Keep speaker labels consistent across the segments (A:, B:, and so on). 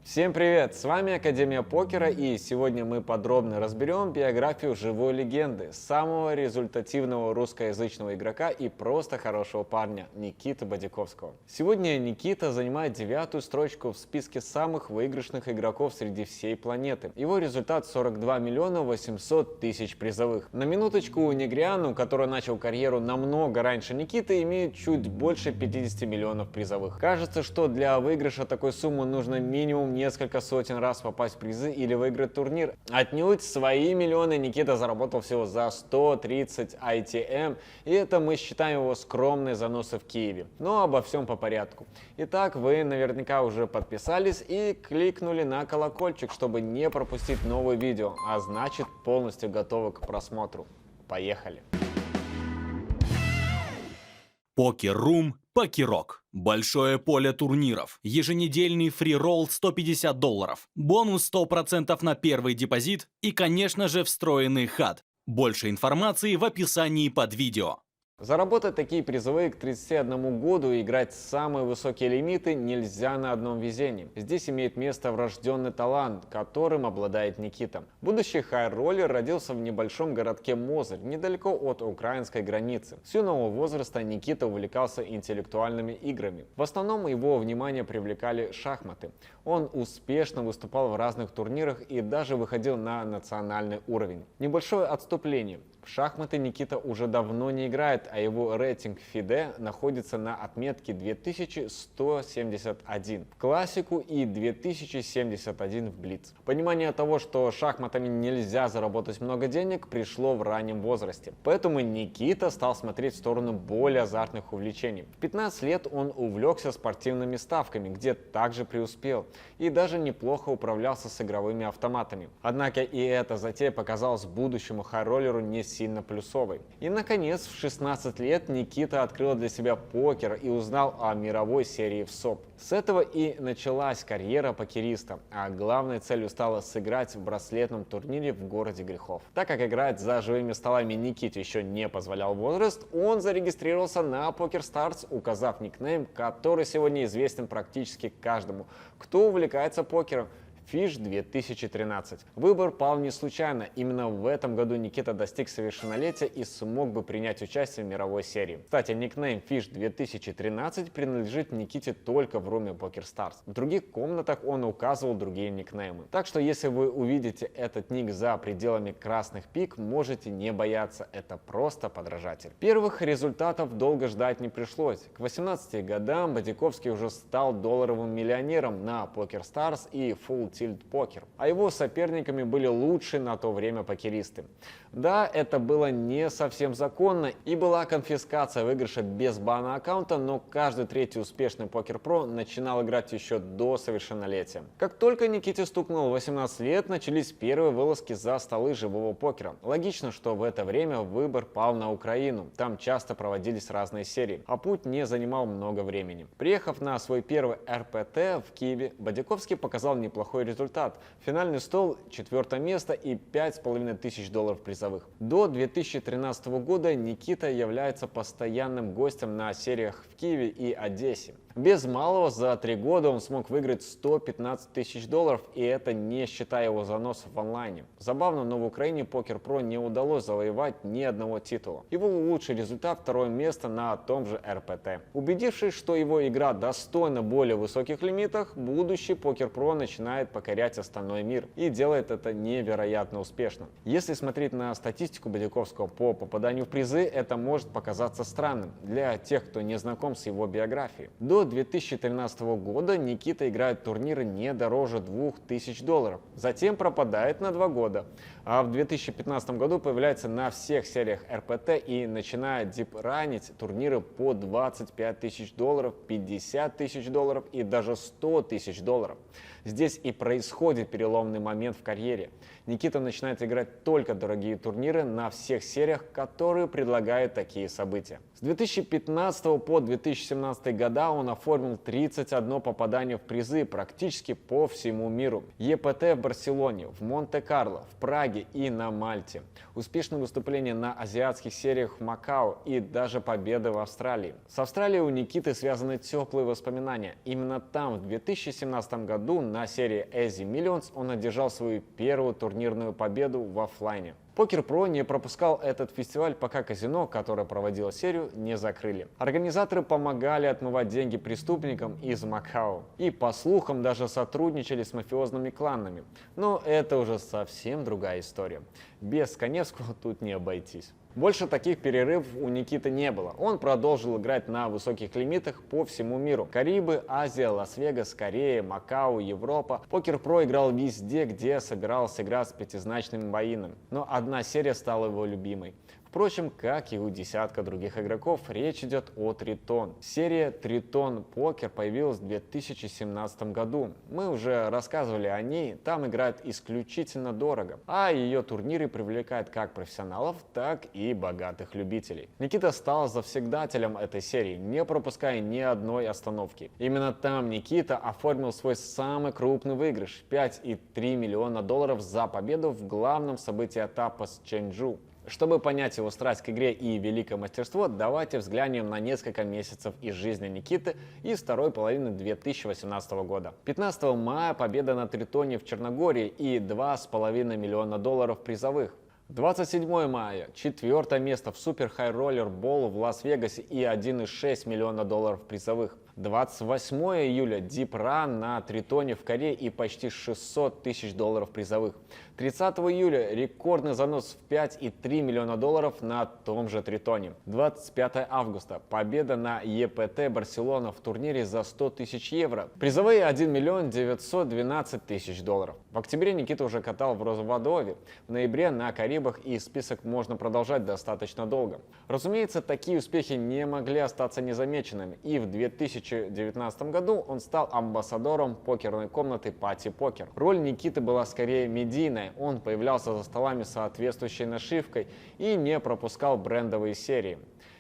A: Всем привет! С вами Академия Покера, и сегодня мы подробно разберем биографию живой легенды, самого результативного русскоязычного игрока и просто хорошего парня Никиты Бадяковского. Сегодня Никита занимает 9-ю строчку в списке самых выигрышных игроков среди всей планеты. Его результат 42 миллиона 800 тысяч призовых. На минуточку, Негриану, который начал карьеру намного раньше Никиты, имеет чуть больше 50 миллионов призовых. Кажется, что для выигрыша такой суммы нужно минимум несколько сотен раз попасть в призы или выиграть турнир. Отнюдь свои миллионы Никита заработал всего за 130 ITM, и это мы считаем его скромной заносы в Киеве. Но обо всем по порядку. Итак, вы наверняка уже подписались и кликнули на колокольчик, чтобы не пропустить новые видео, а значит полностью готовы к просмотру. Поехали!
B: Покер-рум, покерок. Большое поле турниров. Еженедельный фри-ролл $150. Бонус 100% на первый депозит и, конечно же, встроенный хат. Больше информации в описании под видео.
A: Заработать такие призовые к 31 году и играть самые высокие лимиты нельзя на одном везении. Здесь имеет место врожденный талант, которым обладает Никита. Будущий хай-роллер родился в небольшом городке Мозырь, недалеко от украинской границы. С юного возраста Никита увлекался интеллектуальными играми. В основном его внимание привлекали шахматы. Он успешно выступал в разных турнирах и даже выходил на национальный уровень. Небольшое отступление. В шахматы Никита уже давно не играет, а его рейтинг FIDE находится на отметке 2171 в классику и 2071 в блиц. Понимание того, что шахматами нельзя заработать много денег, пришло в раннем возрасте. Поэтому Никита стал смотреть в сторону более азартных увлечений. В 15 лет он увлекся спортивными ставками, где также преуспел, и даже неплохо управлялся с игровыми автоматами. Однако и эта затея показалась будущему хай-роллеру не сильно плюсовой. И наконец, в 16 лет Никита открыл для себя покер и узнал о мировой серии ВСОП. С этого и началась карьера покериста, а главной целью стало сыграть в браслетном турнире в городе грехов. Так как играть за живыми столами Никите еще не позволял возраст, он зарегистрировался на PokerStars, указав никнейм, который сегодня известен практически каждому, кто увлекается покером. Fish 2013. Выбор пал не случайно. Именно в этом году Никита достиг совершеннолетия и смог бы принять участие в мировой серии. Кстати, никнейм Fish 2013 принадлежит Никите только в руме PokerStars. В других комнатах он указывал другие никнеймы. Так что если вы увидите этот ник за пределами красных пик, можете не бояться, это просто подражатель. Первых результатов долго ждать не пришлось. К 18 годам Бадяковский уже стал долларовым миллионером на PokerStars и Full Tilt Poker, а его соперниками были лучшие на то время покеристы. Да, это было не совсем законно и была конфискация выигрыша без бана аккаунта, но каждый третий успешный покер-про начинал играть еще до совершеннолетия. Как только Никите стукнуло 18 лет, начались первые вылазки за столы живого покера. Логично, что в это время выбор пал на Украину, там часто проводились разные серии, а путь не занимал много времени. Приехав на свой первый РПТ в Киеве, Бадяковский показал неплохой результат. Финальный стол, 4 место и $5500 призовых. До 2013 года Никита является постоянным гостем на сериях в Киеве и Одессе. Без малого за 3 года он смог выиграть $115 тысяч, и это не считая его заносов в онлайне. Забавно, но в Украине PokerPro не удалось завоевать ни одного титула. Его лучший результат — 2 место на том же РПТ. Убедившись, что его игра достойна более высоких лимитов, будущий PokerPro начинает покорять остальной мир и делает это невероятно успешно. Если смотреть на статистику Бадяковского по попаданию в призы, это может показаться странным для тех, кто не знаком с его биографией. До 2013 года Никита играет турниры не дороже $2000, затем пропадает на 2 года, а в 2015 году появляется на всех сериях РПТ и начинает дипранить турниры по $25 тысяч, $50 тысяч и даже $100 тысяч. Здесь и происходит переломный момент в карьере. Никита начинает играть только дорогие турниры на всех сериях, которые предлагают такие события. С 2015 по 2017 года он оформил 31 попадание в призы практически по всему миру. ЕПТ в Барселоне, в Монте-Карло, в Праге и на Мальте. Успешные выступления на азиатских сериях в Макао и даже победы в Австралии. С Австралией у Никиты связаны теплые воспоминания. Именно там в 2017 году на серии Easy Millions он одержал свою первую турнирную победу в оффлайне. Покер Про не пропускал этот фестиваль, пока казино, которое проводило серию, не закрыли. Организаторы помогали отмывать деньги преступникам из Макао. И, по слухам, даже сотрудничали с мафиозными кланами. Но это уже совсем другая история. Без Каневского тут не обойтись. Больше таких перерывов у Никиты не было. Он продолжил играть на высоких лимитах по всему миру. Карибы, Азия, Лас-Вегас, Корея, Макао, Европа. Покер Про играл везде, где собирался играть с пятизначными боинами. Но одна серия стала его любимой. Впрочем, как и у десятка других игроков, речь идет о Тритон. Серия Тритон Покер появилась в 2017 году. Мы уже рассказывали о ней, там играют исключительно дорого, а ее турниры привлекают как профессионалов, так и богатых любителей. Никита стал завсегдателем этой серии, не пропуская ни одной остановки. Именно там Никита оформил свой самый крупный выигрыш – $5,3 миллиона за победу в главном событии этапа с Чэньчжу. Чтобы понять его страсть к игре и великое мастерство, давайте взглянем на несколько месяцев из жизни Никиты из второй половины 2018 года. 15 мая победа на Тритоне в Черногории и $2,5 миллиона призовых. 27 мая, 4 место в Super High Roller Bowl в Лас-Вегасе и $1,6 миллиона призовых. 28 июля Deep Run на Тритоне в Корее и почти $600 тысяч призовых. 30 июля рекордный занос в $5,3 миллиона на том же Тритоне. 25 августа победа на ЕПТ Барселона в турнире за 100 тысяч евро. Призовые $1 912 000. В октябре Никита уже катал в Розвадове. В ноябре на Карибах, и список можно продолжать достаточно долго. Разумеется, такие успехи не могли остаться незамеченными, и в 2019 году он стал амбассадором покерной комнаты Party Poker. Роль Никиты была скорее медийная, он появлялся за столами с соответствующей нашивкой и не пропускал брендовые серии.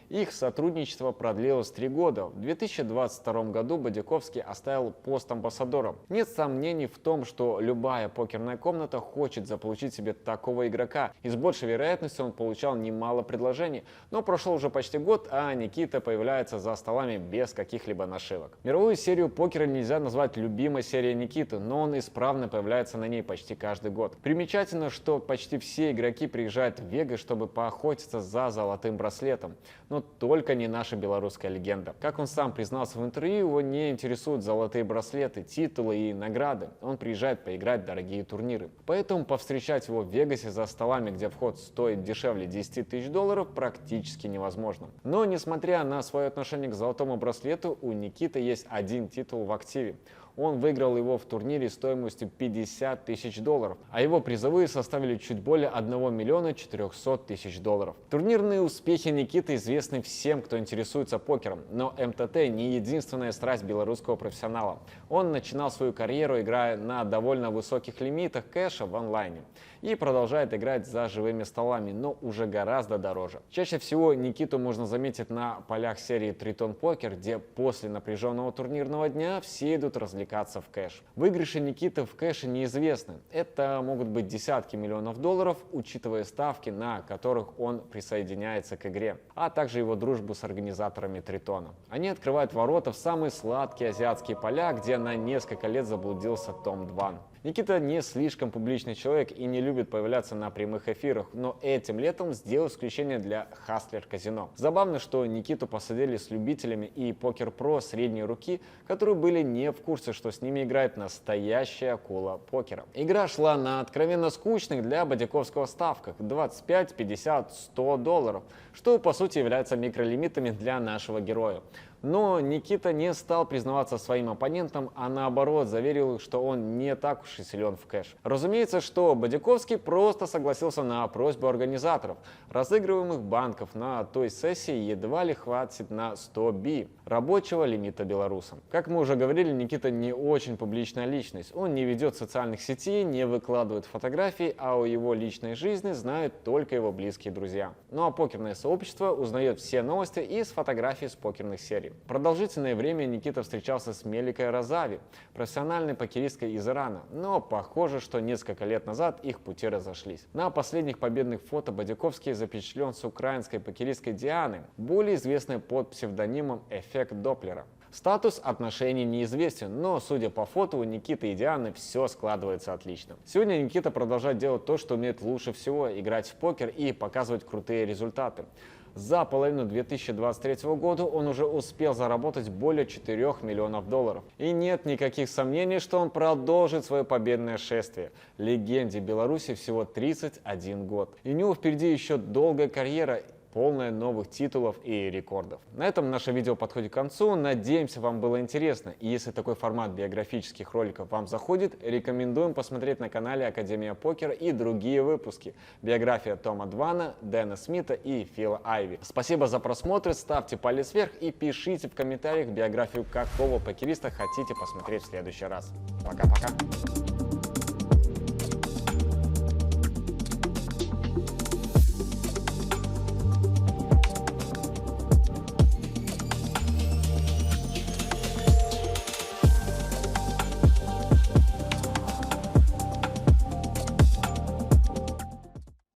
A: Их сотрудничество продлилось 3 года. В 2022 году Бадяковский оставил пост амбассадора. Нет сомнений в том, что любая покерная комната хочет заполучить себе такого игрока, и с большей вероятностью он получал немало предложений. Но прошел уже почти год, а Никита появляется за столами без каких-либо нашивок. Мировую серию покера нельзя назвать любимой серией Никиты, но он исправно появляется на ней почти каждый год. Примечательно, что почти все игроки приезжают в Вегас, чтобы поохотиться за золотым браслетом. Но только не наша белорусская легенда. Как он сам признался в интервью, его не интересуют золотые браслеты, титулы и награды. Он приезжает поиграть в дорогие турниры. Поэтому повстречать его в Вегасе за столами, где вход стоит дешевле $10 тысяч, практически невозможно. Но несмотря на свое отношение к золотому браслету, у Никиты есть один титул в активе. Он выиграл его в турнире стоимостью $50 тысяч, а его призовые составили чуть более $1 400 000. Турнирные успехи Никиты известны всем, кто интересуется покером, но МТТ не единственная страсть белорусского профессионала. Он начинал свою карьеру, играя на довольно высоких лимитах кэша в онлайне, и продолжает играть за живыми столами, но уже гораздо дороже. Чаще всего Никиту можно заметить на полях серии Тритон Покер, где после напряженного турнирного дня все идут развлекаться в кэш. Выигрыши Никиты в кэше неизвестны. Это могут быть десятки миллионов долларов, учитывая ставки, на которых он присоединяется к игре, а также его дружбу с организаторами Тритона. Они открывают ворота в самые сладкие азиатские поля, где на несколько лет заблудился Том Дван. Никита не слишком публичный человек и не любит появляться на прямых эфирах, но этим летом сделал исключение для Hustler Казино. Забавно, что Никиту посадили с любителями и Покер Про средней руки, которые были не в курсе, что с ними играет настоящая акула покера. Игра шла на откровенно скучных для Бадяковского ставках – 25, 50, $100, что по сути является микролимитами для нашего героя. Но Никита не стал признаваться своим оппонентам, а наоборот заверил их, что он не так уж и силен в кэш. Разумеется, что Бадяковский просто согласился на просьбу организаторов. Разыгрываемых банков на той сессии едва ли хватит на 100 би рабочего лимита белорусам. Как мы уже говорили, Никита не очень публичная личность. Он не ведет социальных сетей, не выкладывает фотографий, а о его личной жизни знают только его близкие друзья. Ну а покерное сообщество узнает все новости из фотографий с покерных серий. Продолжительное время Никита встречался с Меликой Розави, профессиональной покеристкой из Ирана, но похоже, что несколько лет назад их пути разошлись. На последних победных фото Бадяковский запечатлен с украинской покеристкой Дианой, более известной под псевдонимом «Эффект Доплера». Статус отношений неизвестен, но, судя по фото, у Никиты и Дианы все складывается отлично. Сегодня Никита продолжает делать то, что умеет лучше всего – играть в покер и показывать крутые результаты. За половину 2023 года он уже успел заработать более 4 миллионов долларов. И нет никаких сомнений, что он продолжит свое победное шествие. Легенде Беларуси всего 31 год. И у него впереди еще долгая карьера, полная новых титулов и рекордов. На этом наше видео подходит к концу. Надеемся, вам было интересно. И если такой формат биографических роликов вам заходит, рекомендуем посмотреть на канале Академия Покера и другие выпуски. Биография Тома Двана, Дэна Смита и Фила Айви. Спасибо за просмотр, ставьте палец вверх и пишите в комментариях, биографию какого покериста хотите посмотреть в следующий раз. Пока-пока.